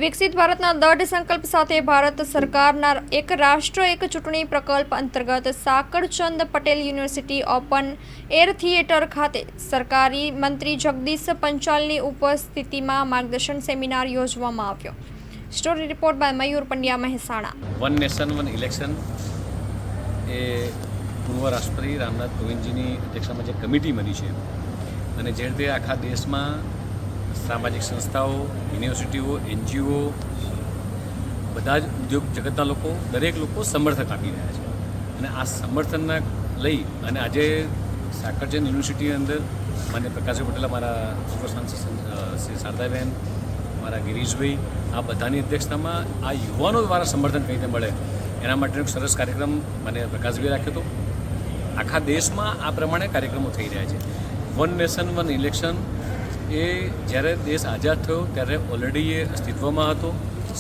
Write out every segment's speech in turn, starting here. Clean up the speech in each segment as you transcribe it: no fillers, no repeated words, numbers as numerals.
વિકસિત ભારતના દૃઢ સંકલ્પ સાથે ભારત સરકારના એક રાષ્ટ્ર એક ચૂંટણી પ્રકલ્પ અંતર્ગત Sakalchand Patel university open air theatre ખાતે સરકારી મંત્રી જગદીશ પંચાલની ઉપસ્થિતિમાં માર્ગદર્શન સેમિનાર યોજવામાં આવ્યો। Story report by Mayur Pandya, Mehsana. One nation one election એ પૂર્વ રાષ્ટ્રપતિ રામનાથ કોવિંદજીની અધ્યક્ષતામાં જે કમિટી બની છે અને જે રીતે આખા દેશમાં સામાજિક સંસ્થાઓ, યુનિવર્સિટીઓ, NGO, બધા જ ઉદ્યોગ જગતના લોકો, દરેક લોકો સમર્થન આપી રહ્યા છે અને આ સમર્થનના લઈ અને આજે સાકળચંદ યુનિવર્સિટીની અંદર માન્ય પ્રકાશભાઈ પટેલ, મારા પૂર્વ સાંસદ શ્રી શારદાબેન, મારા ગિરીશભાઈ, આ બધાની અધ્યક્ષતામાં આ યુવાનો દ્વારા સમર્થન કઈ રીતે મળે એના માટેનો એક સરસ કાર્યક્રમ માન્ય પ્રકાશભાઈએ રાખ્યો હતો। આખા દેશમાં આ પ્રમાણે કાર્યક્રમો થઈ રહ્યા છે। વન નેશન વન ઇલેક્શન એ જ્યારે દેશ આઝાદ થયો ત્યારે ઓલરેડી એ અસ્તિત્વમાં હતો।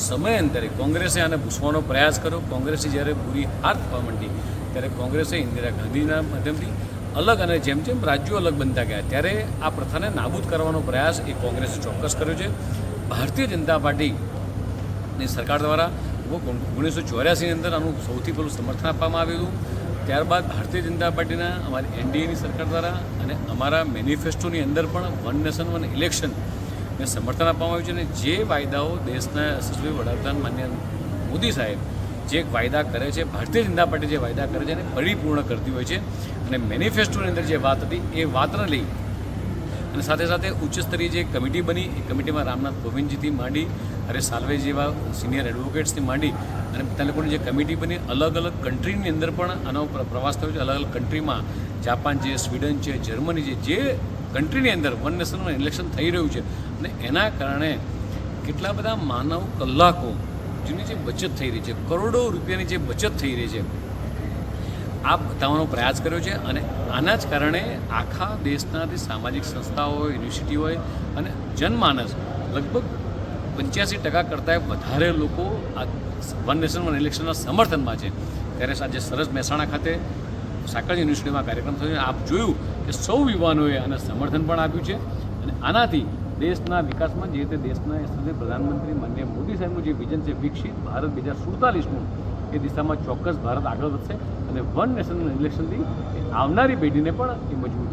સમયાંતરે કોંગ્રેસે આને ભૂસવાનો પ્રયાસ કર્યો। કોંગ્રેસે જ્યારે બુરી હાર થવા માંડી ત્યારે કોંગ્રેસે ઇન્દિરા ગાંધીના માધ્યમથી અલગ અને જેમ જેમ રાજ્યો અલગ બનતા ગયા ત્યારે આ પ્રથાને નાબૂદ કરવાનો પ્રયાસ એ કોંગ્રેસે ચોક્કસ કર્યો છે। ભારતીય જનતા પાર્ટીની સરકાર દ્વારા 1984ની અંદર આનું સૌથી પહેલું સમર્થન આપવામાં આવ્યું હતું। ત્યારબાદ ભારતીય જનતા પાર્ટીના અમારી NDAની સરકાર દ્વારા અને અમારા મેનિફેસ્ટોની અંદર પણ વન નેશન વન ઇલેક્શનને સમર્થન આપવામાં આવ્યું છે અને જે વાયદાઓ દેશના યશસ્વી વડાપ્રધાન માન્ય મોદી સાહેબ જે વાયદા કરે છે, ભારતીય જનતા પાર્ટી જે વાયદા કરે છે એને પરિપૂર્ણ કરતી હોય છે અને મેનિફેસ્ટોની અંદર જે વાત હતી એ વાતને લઈ અને સાથે સાથે ઉચ્ચ સ્તરીય જે કમિટી બની એ કમિટીમાં રામનાથ કોવિંદજીથી માંડી હરેશ સાલ્વે જેવા સિનિયર એડવોકેટ્સથી માંડી અને બધા લોકોની જે કમિટી બની અલગ અલગ કન્ટ્રીની અંદર પણ આનો પ્રવાસ થયો છે। અલગ અલગ કન્ટ્રીમાં જાપાન છે, સ્વીડન છે, જર્મની છે, જે કન્ટ્રીની અંદર વન નેશન વન ઇલેક્શન થઈ રહ્યું છે અને એના કારણે કેટલા બધા માનવ કલાકો જેની જે બચત થઈ રહી છે, કરોડો રૂપિયાની જે બચત થઈ રહી છે, આ બતાવવાનો પ્રયાસ કર્યો છે અને આના જ કારણે આખા દેશના જે સામાજિક સંસ્થાઓ હોય, યુનિવર્સિટી હોય અને જનમાનસ લગભગ 85% કરતાં વધારે લોકો આ વન નેશન વન ઇલેક્શનના સમર્થનમાં છે। ત્યારે આજે સરસ મહેસાણા ખાતે સાકળ યુનિવર્સિટીમાં કાર્યક્રમ થયો છે। આપ જોયું કે સૌ યુવાનોએ આને સમર્થન પણ આપ્યું છે અને આનાથી દેશના વિકાસમાં જે રીતે દેશના યશસ્વી પ્રધાનમંત્રી માનનીય મોદી સાહેબનું જે વિઝન છે વિકસિત ભારત 2047નું, એ દિશામાં ચોક્કસ ભારત આગળ વધશે અને વન નેશન વન ઇલેક્શનથી આવનારી પેઢીને પણ એ મજબૂત